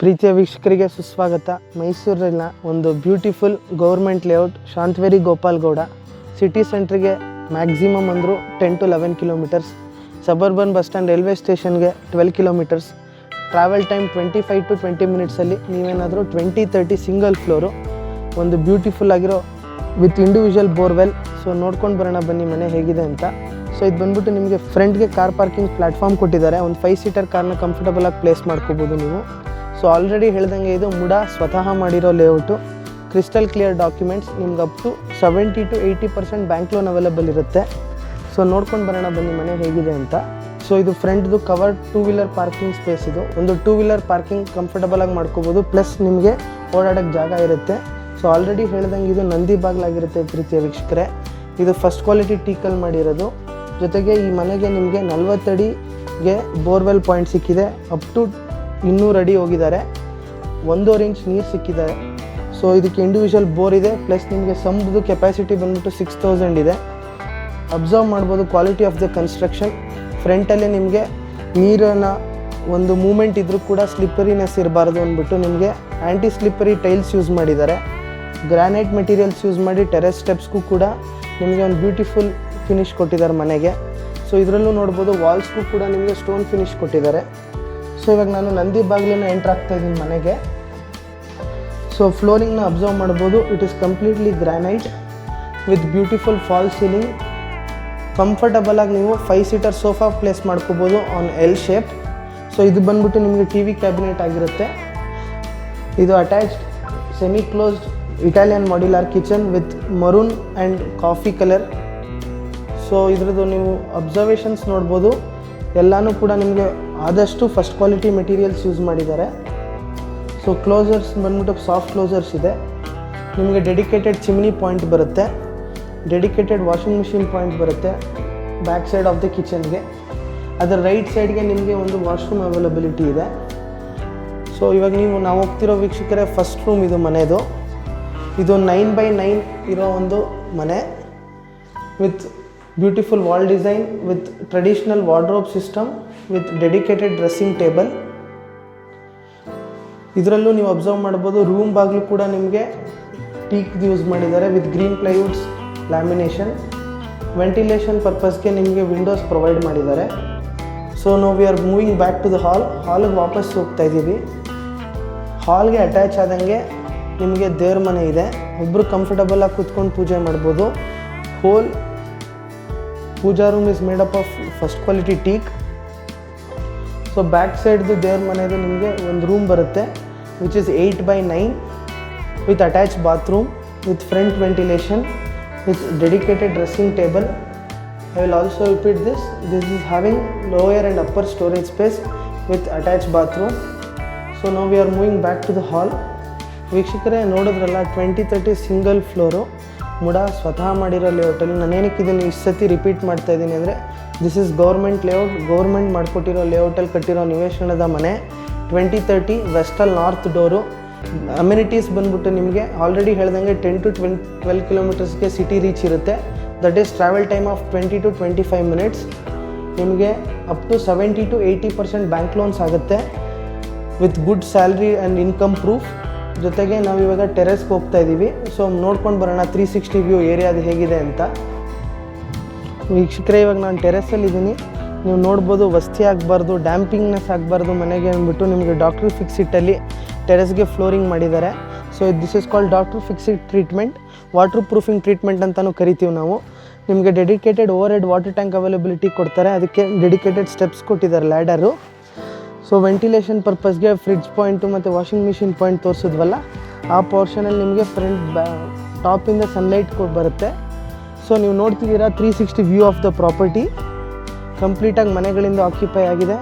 ಪ್ರೀತಿಯ ವೀಕ್ಷಕರಿಗೆ ಸುಸ್ವಾಗತ. ಮೈಸೂರಿನ ಒಂದು beautiful government layout Shantaveri Gopalgowda. City ಸೆಂಟ್ರಿಗೆ ಮ್ಯಾಕ್ಸಿಮಮ್ ಅಂದರೂ 10 to 11 kilometres. Suburban bus stand railway ಸ್ಟೇಷನ್ಗೆ 12 ಕಿಲೋಮೀಟರ್ಸ್. ಟ್ರಾವೆಲ್ ಟೈಮ್ 25 to 20 ಮಿನಿಟ್ಸಲ್ಲಿ ನೀವೇನಾದರೂ 20-30 ಸಿಂಗಲ್ ಫ್ಲೋರು, ಒಂದು ಬ್ಯೂಟಿಫುಲ್ ಆಗಿರೋ ವಿತ್ ಇಂಡಿವಿಜುವಲ್ ಬೋರ್ವೆಲ್. ಸೊ ನೋಡ್ಕೊಂಡು ಬರೋಣ ಬನ್ನಿ ಮನೆ ಹೇಗಿದೆ ಅಂತ. ಸೊ ಇದು ಬಂದ್ಬಿಟ್ಟು ನಿಮಗೆ ಫ್ರಂಟ್ಗೆ ಕಾರ್ ಪಾರ್ಕಿಂಗ್ ಪ್ಲ್ಯಾಟ್ಫಾರ್ಮ್ ಕೊಟ್ಟಿದ್ದಾರೆ. ಒಂದು 5 ಸೀಟರ್ ಕಾರ್ನ ಕಂಫರ್ಟಬಲಾಗಿ ಪ್ಲೇಸ್ ಮಾಡ್ಕೋಬೋದು ನೀವು. ಸೊ ಆಲ್ರೆಡಿ ಹೇಳ್ದಂಗೆ ಇದು ಮುಡಾ ಸ್ವತಃ ಮಾಡಿರೋ ಲೇಔಟು. ಕ್ರಿಸ್ಟಲ್ ಕ್ಲಿಯರ್ ಡಾಕ್ಯುಮೆಂಟ್ಸ್, ನಿಮ್ಗೆ up to 70 to 80% bank loan available ಇರುತ್ತೆ. ಸೊ ನೋಡ್ಕೊಂಡು ಬರೋಣ ಬನ್ನಿ ಮನೆ ಹೇಗಿದೆ ಅಂತ. ಸೊ ಇದು ಫ್ರಂಟ್ದು ಕವರ್ಡ್ 2 ವೀಲರ್ ಪಾರ್ಕಿಂಗ್ ಸ್ಪೇಸ್. ಇದು ಒಂದು 2 ವೀಲರ್ ಪಾರ್ಕಿಂಗ್ ಕಂಫರ್ಟಬಲಾಗಿ ಮಾಡ್ಕೋಬೋದು, ಪ್ಲಸ್ ನಿಮಗೆ ಓಡಾಡೋಕ್ಕೆ ಜಾಗ ಇರುತ್ತೆ. ಸೊ ಆಲ್ರೆಡಿ ಹೇಳ್ದಂಗೆ ಇದು ನಂದಿ ಬಾಗಿಲಾಗಿರುತ್ತೆ ಪ್ರೀತಿಯ ವೀಕ್ಷಕರೇ. ಇದು ಫಸ್ಟ್ ಕ್ವಾಲಿಟಿ ಟೀಕಲ್ಲಿ ಮಾಡಿರೋದು. ಜೊತೆಗೆ ಈ ಮನೆಗೆ ನಿಮಗೆ 40 ಅಡಿಗೆ ಬೋರ್ವೆಲ್ ಪಾಯಿಂಟ್ ಸಿಕ್ಕಿದೆ. ಅಪ್ ಟು 200 ಅಡಿ ಹೋಗಿದ್ದಾರೆ. 1.5 ಇಂಚ್ ನೀರು ಸಿಕ್ಕಿದ್ದಾರೆ. ಸೊ ಇದಕ್ಕೆ ಇಂಡಿವಿಜುವಲ್ ಬೋರ್ ಇದೆ, ಪ್ಲಸ್ ನಿಮಗೆ ಸಂಬದು ಕೆಪಾಸಿಟಿ ಬಂದ್ಬಿಟ್ಟು 6000 ಇದೆ. ಅಬ್ಸರ್ವ್ ಮಾಡ್ಬೋದು ಕ್ವಾಲಿಟಿ ಆಫ್ ದ ಕನ್ಸ್ಟ್ರಕ್ಷನ್. ಫ್ರಂಟಲ್ಲಿ ನಿಮಗೆ ನೀರಿನ ಒಂದು ಮೂಮೆಂಟ್ ಇದ್ದರೂ ಕೂಡ ಸ್ಲಿಪ್ಪರಿನೆಸ್ ಇರಬಾರ್ದು ಅಂದ್ಬಿಟ್ಟು ನಿಮಗೆ ಆ್ಯಂಟಿ ಸ್ಲಿಪ್ಪರಿ ಟೈಲ್ಸ್ ಯೂಸ್ ಮಾಡಿದ್ದಾರೆ. ಗ್ರಾನೈಟ್ ಮೆಟೀರಿಯಲ್ಸ್ ಯೂಸ್ ಮಾಡಿ ಟೆರೆಸ್ ಸ್ಟೆಪ್ಸ್ಗೂ ಕೂಡ ನಿಮಗೆ ಒಂದು ಬ್ಯೂಟಿಫುಲ್ ಫಿನಿಶ್ ಕೊಟ್ಟಿದ್ದಾರೆ ಮನೆಗೆ. ಸೊ ಇದರಲ್ಲೂ ನೋಡ್ಬೋದು ವಾಲ್ಸ್ಗೂ ಕೂಡ ನಿಮಗೆ ಸ್ಟೋನ್ ಫಿನಿಶ್ ಕೊಟ್ಟಿದ್ದಾರೆ. ಸೊ ಇವಾಗ ನಾನು ನಂದಿ ಬಾಗಿಲನ್ನು ಎಂಟ್ರ್ ಆಗ್ತಾ ಇದ್ದೀನಿ ಮನೆಗೆ. ಸೊ ಫ್ಲೋರಿಂಗ್ನ ಅಬ್ಸರ್ವ್ ಮಾಡ್ಬೋದು. It is completely granite with beautiful fall ceiling. ಕಂಫರ್ಟಬಲಾಗಿ ನೀವು 5 ಸೀಟರ್ ಸೋಫಾ ಪ್ಲೇಸ್ ಮಾಡ್ಕೋಬೋದು ಆನ್ ಎಲ್ ಶೇಪ್. ಸೊ ಇದು ಬಂದ್ಬಿಟ್ಟು ನಿಮಗೆ TV ಕ್ಯಾಬಿನೆಟ್ ಆಗಿರುತ್ತೆ. ಇದು attached semi closed Italian modular kitchen with maroon and coffee colour. So ಇದ್ರದ್ದು ನೀವು ಅಬ್ಸರ್ವೇಷನ್ಸ್ ನೋಡ್ಬೋದು. ಎಲ್ಲನೂ ಕೂಡ ನಿಮಗೆ ಆದಷ್ಟು ಫಸ್ಟ್ ಕ್ವಾಲಿಟಿ ಮೆಟೀರಿಯಲ್ಸ್ ಯೂಸ್ ಮಾಡಿದ್ದಾರೆ. ಸೊ ಕ್ಲೋಸರ್ಸ್ ಬಂದ್ಬಿಟ್ಟು ಸಾಫ್ಟ್ ಕ್ಲೋಸರ್ಸ್ ಇದೆ. ನಿಮಗೆ ಡೆಡಿಕೇಟೆಡ್ ಚಿಮ್ನಿ ಪಾಯಿಂಟ್ ಬರುತ್ತೆ, ಡೆಡಿಕೇಟೆಡ್ ವಾಷಿಂಗ್ ಮಿಷಿನ್ ಪಾಯಿಂಟ್ ಬರುತ್ತೆ ಬ್ಯಾಕ್ ಸೈಡ್ ಆಫ್ ದ ಕಿಚನ್ಗೆ. ಅದರ ರೈಟ್ ಸೈಡ್ಗೆ ನಿಮಗೆ ಒಂದು ವಾಶ್ರೂಮ್ ಅವೈಲಬಿಲಿಟಿ ಇದೆ. ಸೊ ಇವಾಗ ನಾವು ಹೋಗ್ತಿರೋ ವೀಕ್ಷಕರೇ ಫಸ್ಟ್ ರೂಮ್ ಇದು ಮನೆದು. ಇದು 9x9 ಇರೋ ಒಂದು ಮನೆ with beautiful wall design, with traditional wardrobe system, with dedicated dressing table. ಇದರಲ್ಲೂ ನೀವು ಅಬ್ಸರ್ವ್ ಮಾಡ್ಬೋದು ರೂಮ್ ಬಾಗಿಲು ಕೂಡ ನಿಮಗೆ ಟೀಕ್ ಯೂಸ್ ಮಾಡಿದ್ದಾರೆ with green plywoods lamination. Ventilation ಪರ್ಪಸ್ಗೆ ನಿಮಗೆ ವಿಂಡೋಸ್ ಪ್ರೊವೈಡ್ ಮಾಡಿದ್ದಾರೆ. ಸೊ ನಾವು we are moving back to the ಹಾಲ್ಗೆ ವಾಪಸ್ ಹೋಗ್ತಾ ಇದ್ದೀವಿ. ಹಾಲ್ಗೆ ಅಟ್ಯಾಚ್ ಆದಂಗೆ ನಿಮಗೆ ದೇವ್ರ ಮನೆ ಇದೆ. ಒಬ್ಬರು ಕಂಫರ್ಟಬಲಾಗಿ ಕೂತ್ಕೊಂಡು ಪೂಜೆ ಮಾಡ್ಬೋದು. Whole pooja room is made up of first quality teak. So back ಸೈಡ್ದು ದೇವ್ರ ಮನೆದು ನಿಮಗೆ ಒಂದು ರೂಮ್ ಬರುತ್ತೆ which is 8x9 with attach bathroom, with front ventilation, with dedicated dressing table. I will also repeat this. This is having lower and upper storage space with attached bathroom. So now we are moving back to the hall. ವೀಕ್ಷಕರೇ ನೋಡಿದ್ರಲ್ಲ 20-30 single floor MUDA ಸ್ವತಃ ಮಾಡಿರೋ ಲೇಔಟಲ್ಲಿ. ನಾನು ಏನಕ್ಕೆ ಇದನ್ನು ಇಷ್ಟು ಸತಿ repeat ಮಾಡ್ತಾ ಇದ್ದೀನಿ ಅಂದರೆ this is government layout. Government ಮಾಡಿಕೊಟ್ಟಿರೋ ಲೇಔಟಲ್ಲಿ ಕಟ್ಟಿರೋ ನಿವೇಶನದ ಮನೆ. 20-30 ವೆಸ್ಟಲ್ ನಾರ್ತ್ ಡೋರು. ಅಮ್ಯುನಿಟೀಸ್ ಬಂದ್ಬಿಟ್ಟು ನಿಮಗೆ ಆಲ್ರೆಡಿ ಹೇಳ್ದಂಗೆ 10 to 12 ಕಿಲೋಮೀಟರ್ಸ್ಗೆ ಸಿಟಿ ರೀಚ್ ಇರುತ್ತೆ. That is travel time of 20 to 25 minutes. ನಿಮಗೆ up to 70 to 80% bank loans ಆಗುತ್ತೆ with good salary and income proof. ಜೊತೆಗೆ ನಾವು ಇವಾಗ ಟೆರೆಸ್ಗೆ ಹೋಗ್ತಾ ಇದ್ದೀವಿ. ಸೊ ನೋಡ್ಕೊಂಡು ಬರೋಣ 360 ವ್ಯೂ ಏರಿಯಾದು ಹೇಗಿದೆ ಅಂತ. ವೀಕ್ಷಕರೇ ಇವಾಗ ನಾನು ಟೆರೆಸಲ್ಲಿ ಇದ್ದೀನಿ. ನೀವು ನೋಡ್ಬೋದು ವಸ್ತಿ ಆಗಬಾರ್ದು, ಡ್ಯಾಂಪಿಂಗ್ನೆಸ್ ಆಗಬಾರ್ದು ಮನೆಗೆ ಅಂದ್ಬಿಟ್ಟು ನಿಮಗೆ ಡಾಕ್ಟರ್ ಫಿಕ್ಸಿಟ್ಟಲ್ಲಿ ಟೆರೆಸ್ಗೆ ಫ್ಲೋರಿಂಗ್ ಮಾಡಿದ್ದಾರೆ. So this is called doctor fixit treatment. Water proofing treatment ಅಂತಲೂ ಕರಿತೀವಿ ನಾವು. ನಿಮಗೆ dedicated over head water tank availability ಕೊಡ್ತಾರೆ. ಅದಕ್ಕೆ ಡೆಡಿಕೇಟೆಡ್ ಸ್ಟೆಪ್ಸ್ ಕೊಟ್ಟಿದ್ದಾರೆ, ಲ್ಯಾಡರು. ಸೊ ವೆಂಟಿಲೇಷನ್ ಪರ್ಪಸ್ಗೆ ಫ್ರಿಡ್ಜ್ ಪಾಯಿಂಟು ಮತ್ತು ವಾಷಿಂಗ್ ಮಿಷಿನ್ ಪಾಯಿಂಟ್ ತೋರಿಸಿದ್ವಲ್ಲ, ಆ ಪೋರ್ಷನಲ್ಲಿ ನಿಮಗೆ ಫ್ರಂಟ್ ಟಾಪಿಂದ ಸನ್ಲೈಟ್ ಬರುತ್ತೆ. ಸೊ ನೀವು ನೋಡ್ತಿದ್ದೀರಾ 360 ವ್ಯೂ ಆಫ್ ದ ಪ್ರಾಪರ್ಟಿ. ಕಂಪ್ಲೀಟಾಗಿ ಮನೆಗಳಿಂದ ಆಕ್ಯುಪೈ ಆಗಿದೆ.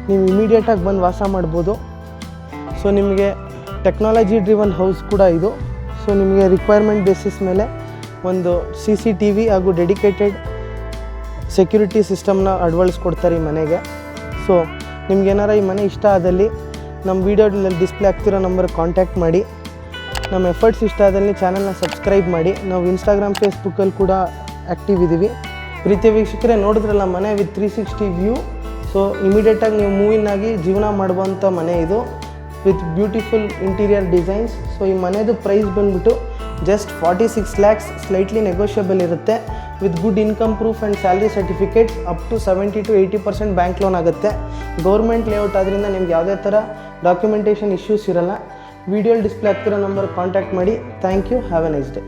ನೀವು ಇಮಿಡಿಯೇಟಾಗಿ ಬಂದು ವಾಸ ಮಾಡ್ಬೋದು. ಸೊ ನಿಮಗೆ ಟೆಕ್ನಾಲಜಿ ಡ್ರಿವನ್ ಹೌಸ್ ಕೂಡ ಇದು. ಸೊ ನಿಮಗೆ ರಿಕ್ವೈರ್ಮೆಂಟ್ ಬೇಸಿಸ್ ಮೇಲೆ ಒಂದು CCTV ಹಾಗೂ ಡೆಡಿಕೇಟೆಡ್ ಸೆಕ್ಯೂರಿಟಿ ಸಿಸ್ಟಮ್ನ ಅಳವಡಿಸ್ಕೊಡ್ತಾರೆ ಈ ಮನೆಗೆ. ಸೊ ನಿಮ್ಗೇನಾರ ಈ ಮನೆ ಇಷ್ಟ ಆದಲ್ಲಿ ನಮ್ಮ ವೀಡಿಯೋದಲ್ಲಿ ಡಿಸ್ಪ್ಲೇ ಆಗ್ತಿರೋ ನಂಬರ್ಗೆ ಕಾಂಟ್ಯಾಕ್ಟ್ ಮಾಡಿ. ನಮ್ಮ ಎಫರ್ಟ್ಸ್ ಇಷ್ಟ ಆದಲ್ಲಿ ಚಾನಲ್ನ ಸಬ್ಸ್ಕ್ರೈಬ್ ಮಾಡಿ. ನಾವು ಇನ್ಸ್ಟಾಗ್ರಾಮ್, ಫೇಸ್ಬುಕ್ಕಲ್ಲಿ ಕೂಡ ಆ್ಯಕ್ಟಿವ್ ಇದ್ದೀವಿ. ಪ್ರೀತಿಯ ವೀಕ್ಷಕರೇ ನೋಡಿದ್ರಲ್ಲ ಮನೆ ವಿತ್ 360 ವ್ಯೂ. ಸೊ ಇಮಿಡಿಯೇಟಾಗಿ ನೀವು ಮೂವಿನಾಗಿ ಜೀವನ ಮಾಡುವಂಥ ಮನೆ ಇದು. With beautiful interior designs. So ಈ ಮನೆದು ಪ್ರೈಸ್ ಬಂದ್ಬಿಟ್ಟು ಜಸ್ಟ್ 46 lakhs, ಸ್ಲೈಟ್ಲಿ ನೆಗೋಷಿಯಬಲ್ ಇರುತ್ತೆ. With good income proof and salary certificates up to 70 to 80% bank loan ಆಗುತ್ತೆ. ಗೌರ್ಮೆಂಟ್ ಲೇಔಟ್ ಆದ್ದರಿಂದ ನಿಮ್ಗೆ ಯಾವುದೇ ಥರ ಡಾಕ್ಯುಮೆಂಟೇಷನ್ ಇಶ್ಯೂಸ್ ಇರಲ್ಲ. ವಿಡಿಯೋ ಡಿಸ್ಪ್ಲೇ ಆಗ್ತಿರೋ ನಂಬರ್ ಕಾಂಟ್ಯಾಕ್ಟ್ ಮಾಡಿ. Thank you. Have a nice day.